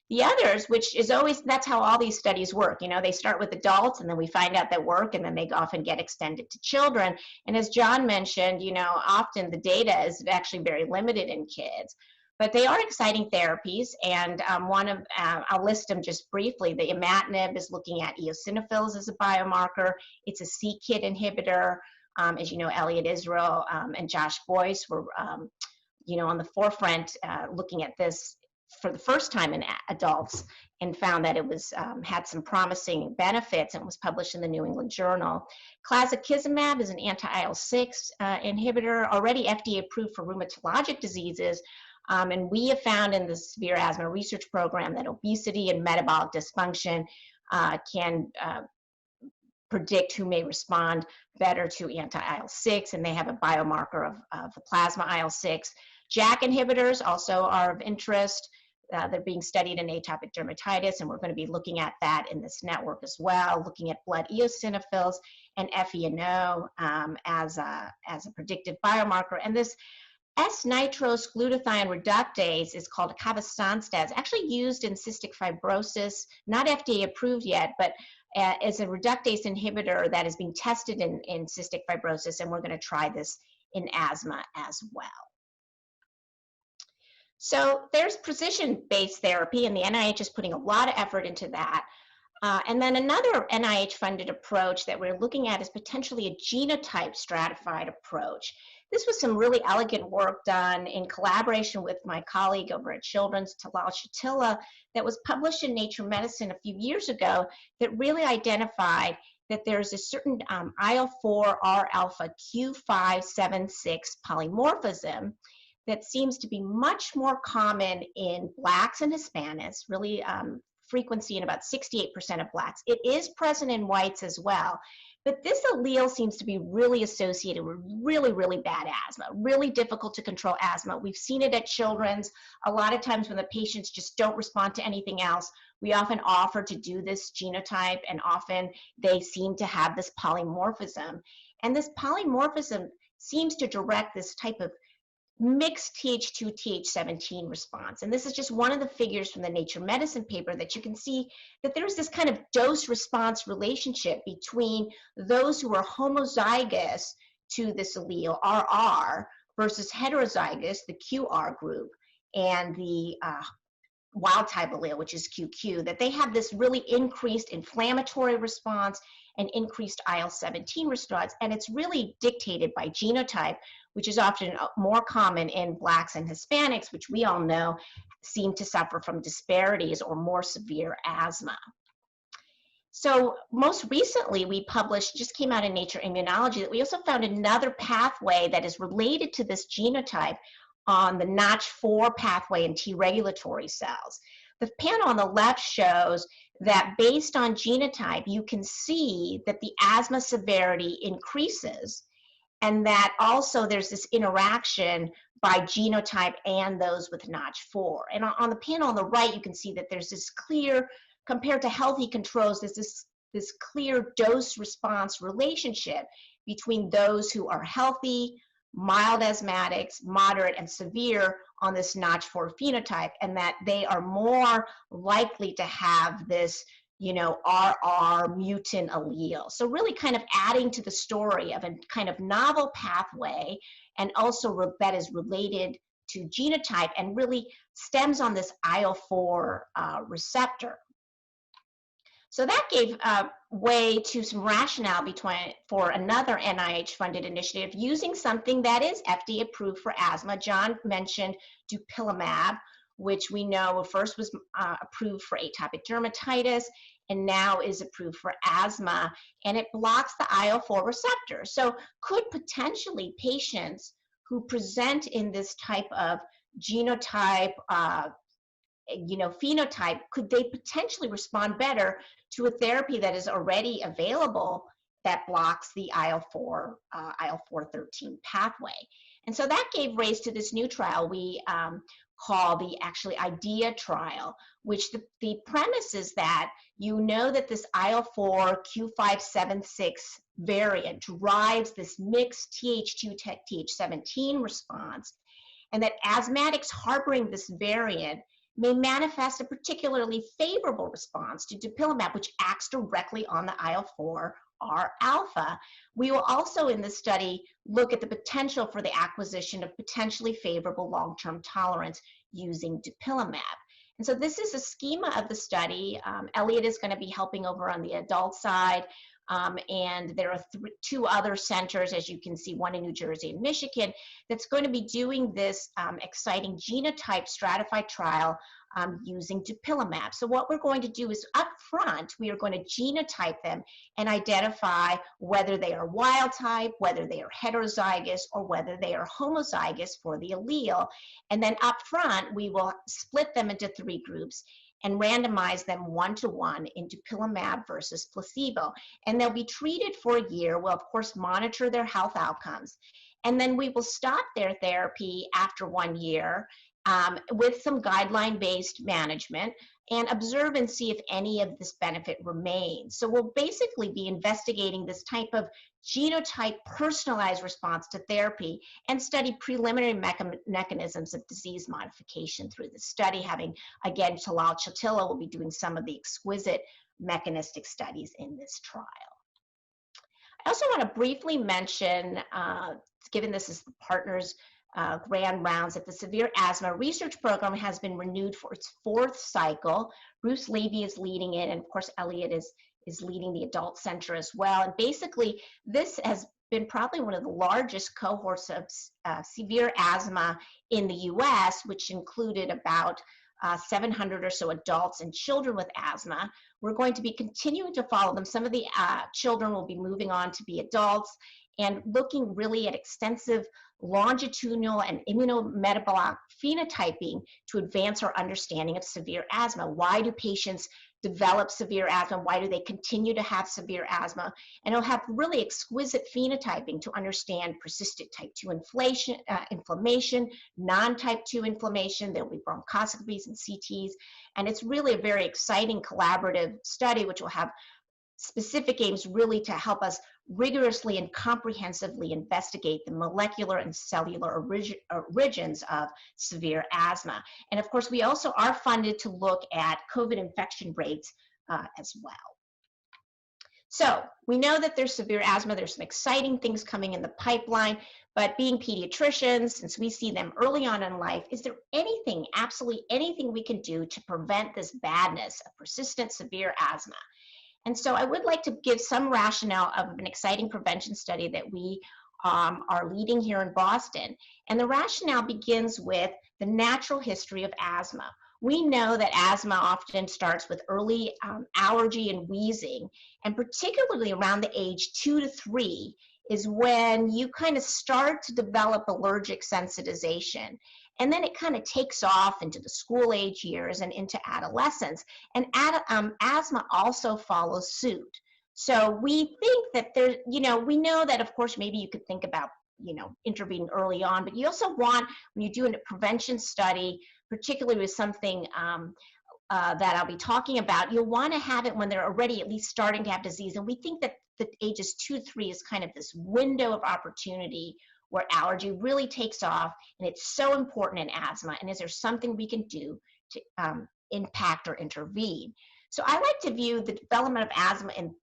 The others, which is always, that's how all these studies work. They start with adults and then we find out that work, and then they often get extended to children. And as John mentioned, often the data is actually very limited in kids. But they are exciting therapies, and I'll list them just briefly. The imatinib is looking at eosinophils as a biomarker. It's a c-KIT inhibitor. As you know, Elliot Israel and Josh Boyce were, on the forefront looking at this for the first time in adults, and found that it was had some promising benefits, and was published in the New England Journal. Clazakizumab is an anti-IL-6 inhibitor, already FDA approved for rheumatologic diseases. And we have found in the severe asthma research program that obesity and metabolic dysfunction can predict who may respond better to anti-IL-6, and they have a biomarker of the plasma IL-6. JAK inhibitors also are of interest. They're being studied in atopic dermatitis, and we're going to be looking at that in this network as well, looking at blood eosinophils and FeNO as a predictive biomarker. And this S-nitrose glutathione reductase is called cabazitaxel. It's actually used in cystic fibrosis, not FDA approved yet, but is a reductase inhibitor that is being tested in cystic fibrosis, and we're going to try this in asthma as well. So there's precision-based therapy, and the NIH is putting a lot of effort into that. And then another NIH-funded approach that we're looking at is potentially a genotype stratified approach. This was some really elegant work done in collaboration with my colleague over at Children's, Talal Shatila, that was published in Nature Medicine a few years ago that really identified that there's a certain IL-4R alpha Q576 polymorphism that seems to be much more common in Blacks and Hispanics, really frequency in about 68% of Blacks. It is present in whites as well, but this allele seems to be really associated with really, really bad asthma, really difficult to control asthma. We've seen it at Children's. A lot of times when the patients just don't respond to anything else, we often offer to do this genotype, and often they seem to have this polymorphism. And this polymorphism seems to direct this type of mixed Th2, Th17 response. And this is just one of the figures from the Nature Medicine paper that you can see that there's this kind of dose-response relationship between those who are homozygous to this allele, RR, versus heterozygous, the QR group, and the wild type allele, which is QQ, that they have this really increased inflammatory response and increased IL-17 response. And it's really dictated by genotype, which is often more common in Blacks and Hispanics, which we all know seem to suffer from disparities or more severe asthma. So most recently, we published, just came out in Nature Immunology, that we also found another pathway that is related to this genotype on the Notch4 pathway in T regulatory cells. The panel on the left shows that based on genotype, you can see that the asthma severity increases, and that also there's this interaction by genotype and those with Notch4. And on the panel on the right, you can see that there's this clear, compared to healthy controls, there's this clear dose-response relationship between those who are healthy, mild asthmatics, moderate, and severe on this Notch4 phenotype, and that they are more likely to have this, RR mutant allele. So really kind of adding to the story of a kind of novel pathway, and also that is related to genotype and really stems on this IL-4 receptor. So that gave way to some rationale for another NIH-funded initiative using something that is FDA approved for asthma. John mentioned dupilumab, which we know first was approved for atopic dermatitis and now is approved for asthma, and it blocks the IL-4 receptor. So could potentially patients who present in this type of genotype phenotype, could they potentially respond better to a therapy that is already available that blocks the IL-4, IL-4/13 pathway? And so that gave rise to this new trial we call the IDEA trial, which the premise is that that this IL-4 Q576 variant drives this mixed Th2, Th17 response, and that asthmatics harboring this variant may manifest a particularly favorable response to dupilumab, which acts directly on the IL-4R alpha. We will also in this study look at the potential for the acquisition of potentially favorable long-term tolerance using dupilumab. And so this is a schema of the study. Elliot is going to be helping over on the adult side. And there are two other centers, as you can see, one in New Jersey and Michigan, that's going to be doing this exciting genotype stratified trial using dupilumab. So what we're going to do is up front, we are going to genotype them and identify whether they are wild type, whether they are heterozygous, or whether they are homozygous for the allele. And then up front, we will split them into 3 groups and randomize them 1-to-1 in dupilumab versus placebo. And they'll be treated for a year. We'll, of course, monitor their health outcomes. And then we will stop their therapy after 1 year with some guideline-based management, and observe and see if any of this benefit remains. So we'll basically be investigating this type of genotype personalized response to therapy and study preliminary mechanisms of disease modification through the study. Having, again, Talal Chatilla will be doing some of the exquisite mechanistic studies in this trial. I also want to briefly mention, given this is the partners grand rounds, that the Severe Asthma Research Program has been renewed for its 4th cycle. Bruce Levy is leading it, and of course Elliot is leading the adult center as well. And basically this has been probably one of the largest cohorts of severe asthma in the US, which included about 700 or so adults and children with asthma. We're going to be continuing to follow them. Some of the children will be moving on to be adults, and looking really at extensive longitudinal and immunometabolic phenotyping to advance our understanding of severe asthma. Why do patients develop severe asthma? Why do they continue to have severe asthma? And it'll have really exquisite phenotyping to understand persistent type 2 inflammation, non-type 2 inflammation. There'll be bronchoscopies and CTs. And it's really a very exciting collaborative study, which will have specific aims really to help us rigorously and comprehensively investigate the molecular and cellular origins of severe asthma. And of course, we also are funded to look at COVID infection rates as well. So we know that there's severe asthma. There's some exciting things coming in the pipeline, but being pediatricians, since we see them early on in life, is there anything, absolutely anything we can do to prevent this badness of persistent severe asthma? And so I would like to give some rationale of an exciting prevention study that we are leading here in Boston. And the rationale begins with the natural history of asthma. We know that asthma often starts with early allergy and wheezing, and particularly around the age 2 to 3 is when you kind of start to develop allergic sensitization. And then it kind of takes off into the school age years and into adolescence. And asthma also follows suit. So we think that there's, we know that, of course, maybe you could think about, intervening early on, but you also want, when you do a prevention study, particularly with something that I'll be talking about, you'll want to have it when they're already at least starting to have disease. And we think that the ages 2 to 3 is kind of this window of opportunity where allergy really takes off, and it's so important in asthma. And is there something we can do to impact or intervene? So I like to view the development of asthma in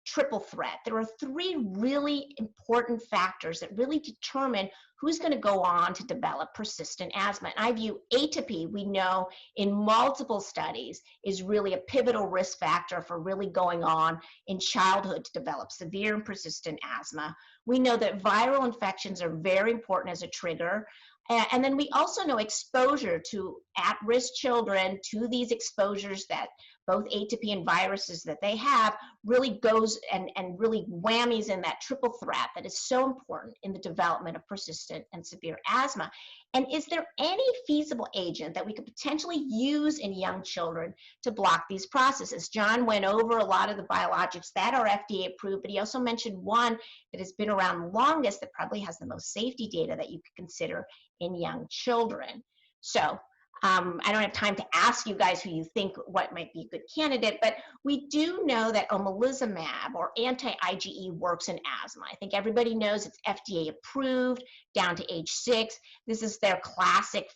triple threat. There are 3 really important factors that really determine who's going to go on to develop persistent asthma. And I view atopy, we know in multiple studies, is really a pivotal risk factor for really going on in childhood to develop severe and persistent asthma. We know that viral infections are very important as a trigger. And then we also know exposure to at-risk children to these exposures, that both atopy and viruses that they have, really goes and really whammies in that triple threat that is so important in the development of persistent and severe asthma. And is there any feasible agent that we could potentially use in young children to block these processes? John went over a lot of the biologics that are FDA approved, but he also mentioned one that has been around the longest that probably has the most safety data that you could consider in young children. So I don't have time to ask you guys who you think what might be a good candidate, but we do know that omalizumab or anti-IgE works in asthma. I think everybody knows it's FDA approved down to age 6. This is their classic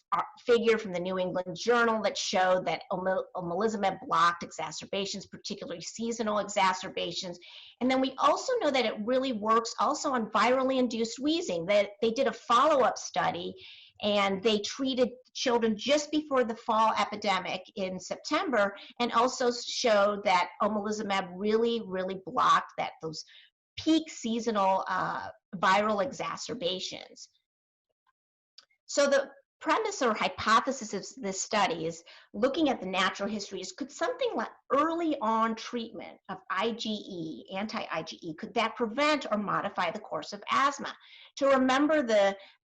figure from the New England Journal that showed that omalizumab blocked exacerbations, particularly seasonal exacerbations. And then we also know that it really works also on virally induced wheezing. That they did a follow-up study, and they treated children just before the fall epidemic in September, and also showed that omalizumab really blocked those peak seasonal viral exacerbations. So the premise or hypothesis of this study is looking at the natural history is, could something like early on treatment of IgE, anti-IgE, could that prevent or modify the course of asthma?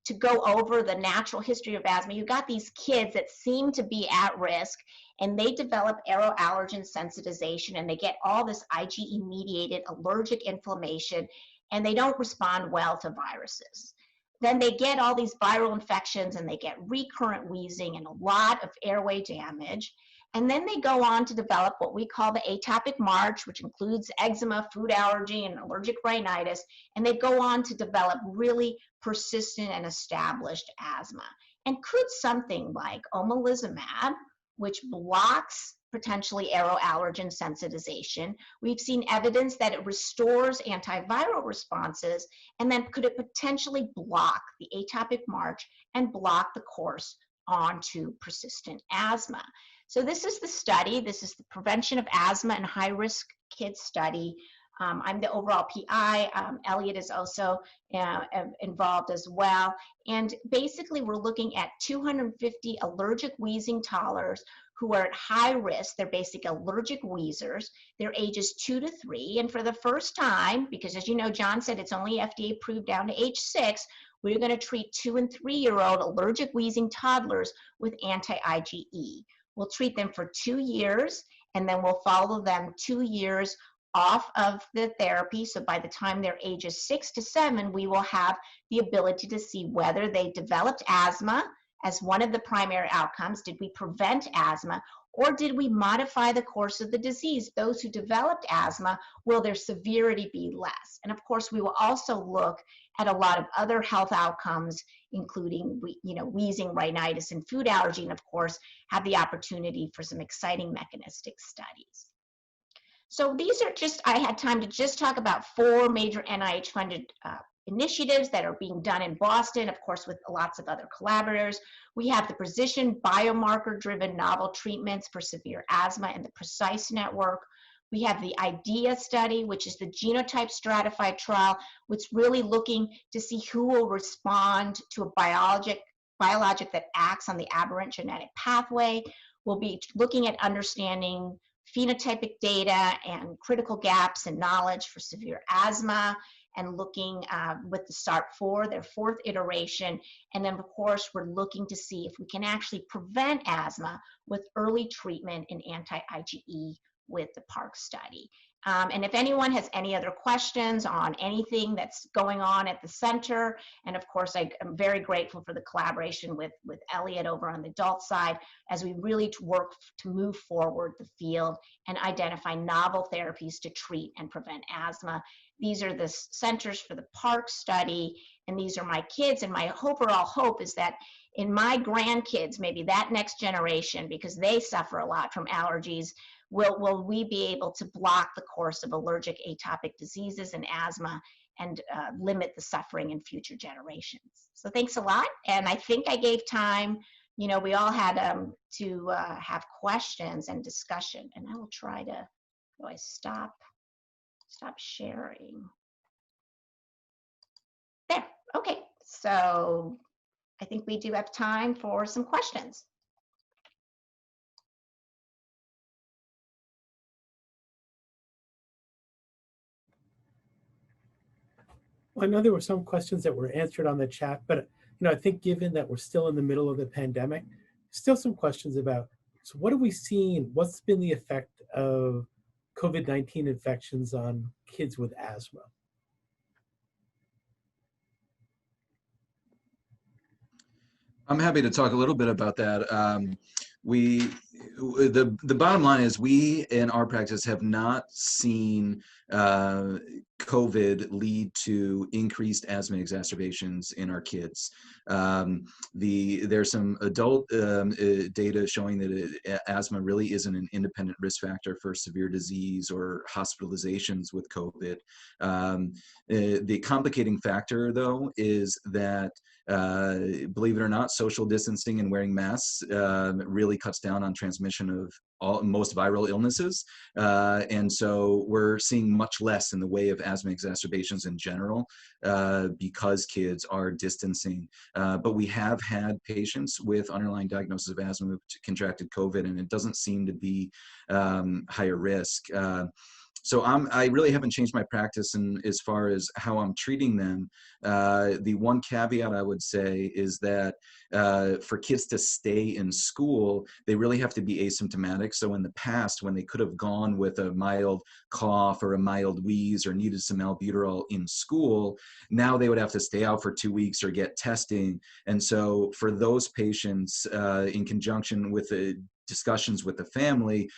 To go over the natural history of asthma, you got these kids that seem to be at risk, and they develop aeroallergen sensitization, and they get all this IgE-mediated allergic inflammation, and they don't respond well to viruses. then they get all these viral infections and they get recurrent wheezing and a lot of airway damage. And then they go on to develop what we call the atopic march, which includes eczema, food allergy, and allergic rhinitis. And they go on to develop really persistent and established asthma. And could something like omalizumab, which blocks potentially aeroallergen sensitization, we've seen evidence that it restores antiviral responses, and then could it potentially block the atopic march and block the course onto persistent asthma? So this is the study. This is the Prevention of Asthma in High-Risk Kids study. I'm the overall PI. Elliot is also involved as well. And basically, we're looking at 250 allergic wheezing toddlers who are at high risk. They're basic allergic wheezers. Their ages 2 to 3. And for the first time, because as you know, John said it's only FDA approved down to age 6, we're going to treat 2 and 3-year-old allergic wheezing toddlers with anti-IgE. We'll treat them for 2 years, and then we'll follow them 2 years off of the therapy. So by the time they're ages 6 to 7, we will have the ability to see whether they developed asthma as one of the primary outcomes. Did we prevent asthma, or did we modify the course of the disease? Those who developed asthma, will their severity be less? And of course, we will also look at a lot of other health outcomes, including wheezing, rhinitis, and food allergy, and of course, have the opportunity for some exciting mechanistic studies. So these are just, I had time to just talk about 4 major NIH-funded initiatives that are being done in Boston, of course, with lots of other collaborators. We have the Precision Biomarker-Driven Novel Treatments for Severe Asthma and the PRECISE Network. We have the IDEA study, which is the genotype stratified trial, which is really looking to see who will respond to a biologic that acts on the aberrant genetic pathway. We'll be looking at understanding phenotypic data and critical gaps in knowledge for severe asthma, and looking with the SARP IV, their 4th iteration. And then, of course, we're looking to see if we can actually prevent asthma with early treatment in anti-IgE with the PARC study. And if anyone has any other questions on anything that's going on at the center, and of course, I'm very grateful for the collaboration with Elliot over on the adult side, as we really work to move forward the field and identify novel therapies to treat and prevent asthma. These are the centers for the PARC study, and these are my kids, and my overall hope is that in my grandkids, maybe that next generation, because they suffer a lot from allergies, will we be able to block the course of allergic atopic diseases and asthma and limit the suffering in future generations. So thanks a lot, and I think I gave time. We all had to have questions and discussion, and I will try to, do I stop sharing? There, okay, so I think we do have time for some questions. Well, I know there were some questions that were answered on the chat, but I think given that we're still in the middle of the pandemic, still some questions about, so what have we seen? What's been the effect of COVID-19 infections on kids with asthma? I'm happy to talk a little bit about that. The bottom line is we in our practice have not seen COVID lead to increased asthma exacerbations in our kids. There's some adult data showing that asthma really isn't an independent risk factor for severe disease or hospitalizations with COVID. The complicating factor, though, is that believe it or not, social distancing and wearing masks really cuts down on transmission of most viral illnesses. And so we're seeing much less in the way of asthma exacerbations in general because kids are distancing. But we have had patients with underlying diagnosis of asthma who contracted COVID, and it doesn't seem to be higher risk. So I really haven't changed my practice as far as how I'm treating them. The one caveat I would say is that for kids to stay in school, they really have to be asymptomatic. So in the past, when they could have gone with a mild cough or a mild wheeze or needed some albuterol in school, now they would have to stay out for 2 weeks or get testing. And so for those patients, in conjunction with the discussions with the family,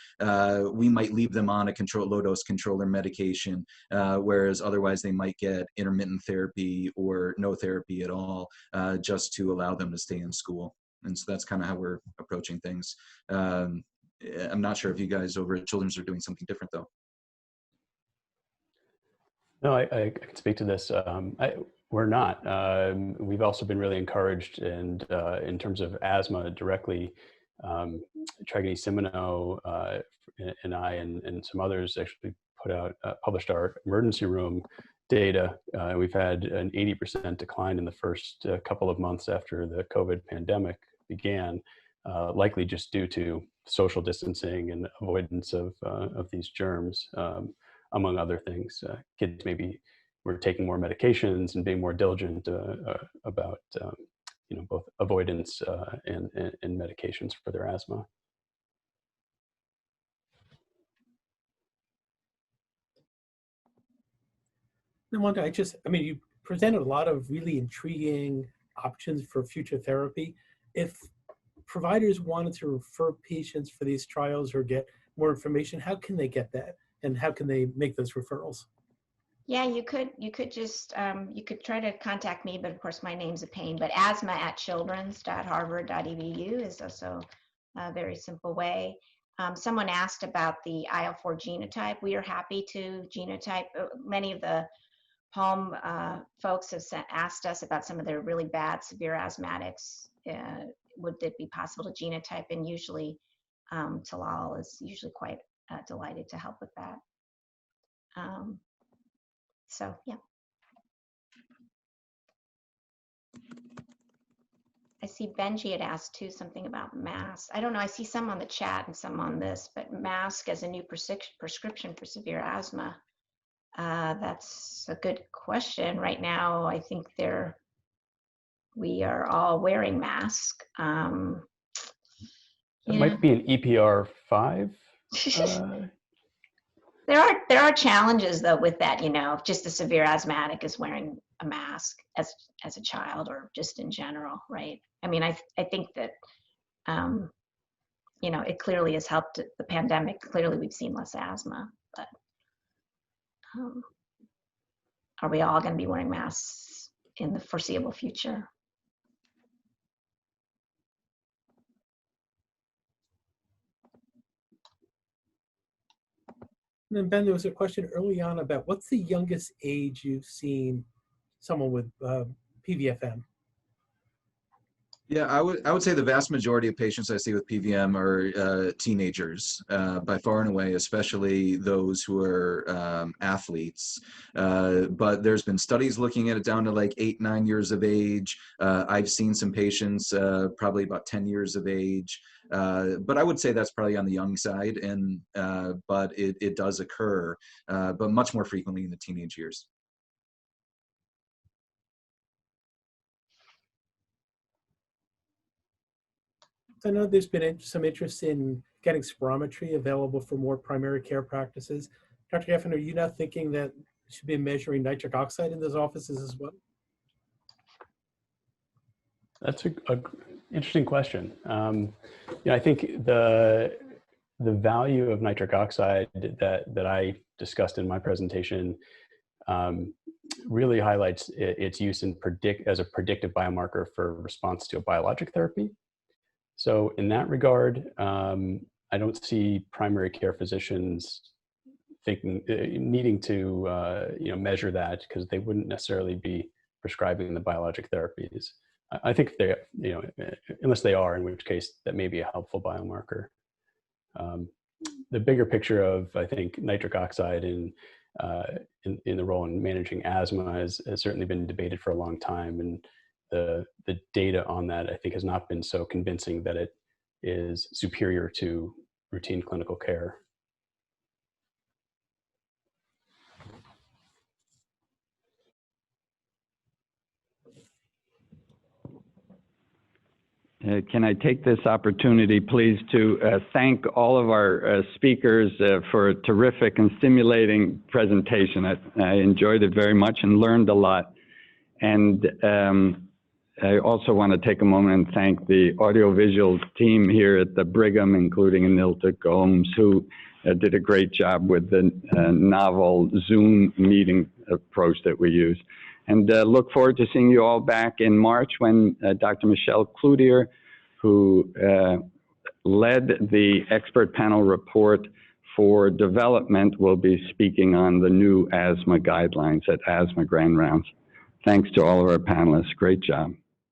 we might leave them on a low-dose controller medication, whereas otherwise they might get intermittent therapy or no therapy at all, just to allow them to stay in school. And so that's kind of how we're approaching things. I'm not sure if you guys over at Children's are doing something different, though. No, I can speak to this. We're not. We've also been really encouraged, and in terms of asthma directly, Tragedy Simino and I and some others actually published our emergency room data. We've had an 80% decline in the first couple of months after the COVID pandemic began, likely just due to social distancing and avoidance of these germs, among other things. Kids maybe were taking more medications and being more diligent about both avoidance and medications for their asthma. And Wanda, you presented a lot of really intriguing options for future therapy. If providers wanted to refer patients for these trials or get more information, how can they get that? And how can they make those referrals? Yeah, you could just, you could try to contact me, but of course my name's a pain, but asthma@childrens.harvard.edu is also a very simple way. Someone asked about the IL-4 genotype. We are happy to genotype. Many of the Palm folks have asked us about some of their really bad, severe asthmatics. Would it be possible to genotype? And usually Talal is usually quite delighted to help with that. So, yeah. I see Benji had asked too something about masks. I don't know, I see some on the chat and some on this, but mask as a new prescription for severe asthma. That's a good question. Right now, I think we are all wearing masks. It might be an EPR 5. There are challenges though with that, just a severe asthmatic is wearing a mask as a child or just in general, right? I mean, I think that, it clearly has helped the pandemic. Clearly we've seen less asthma, but are we all going to be wearing masks in the foreseeable future? And then Ben, there was a question early on about what's the youngest age you've seen someone with PVFM? Yeah, I would say the vast majority of patients I see with PVM are teenagers, by far and away, especially those who are athletes. But there's been studies looking at it down to like 8, 9 years of age. I've seen some patients probably about 10 years of age. But I would say that's probably on the young side, but it does occur, but much more frequently in the teenage years. I know there's been some interest in getting spirometry available for more primary care practices. Dr. Gaffin, are you not thinking that should be measuring nitric oxide in those offices as well? That's a interesting question. I think the value of nitric oxide that I discussed in my presentation really highlights its use as a predictive biomarker for response to a biologic therapy. So in that regard, I don't see primary care physicians needing to measure that, because they wouldn't necessarily be prescribing the biologic therapies. I think they, unless they are, in which case that may be a helpful biomarker. The bigger picture of, I think, nitric oxide in the role in managing asthma has certainly been debated for a long time, and the data on that, I think, has not been so convincing that it is superior to routine clinical care. Can I take this opportunity, please, to thank all of our speakers for a terrific and stimulating presentation. I enjoyed it very much and learned a lot. And I also want to take a moment and thank the audiovisual team here at the Brigham, including Anilta Gomes, who did a great job with the novel Zoom meeting approach that we use. And look forward to seeing you all back in March when Dr. Michelle Cloutier, who led the expert panel report for development, will be speaking on the new asthma guidelines at Asthma Grand Rounds. Thanks to all of our panelists. Great job.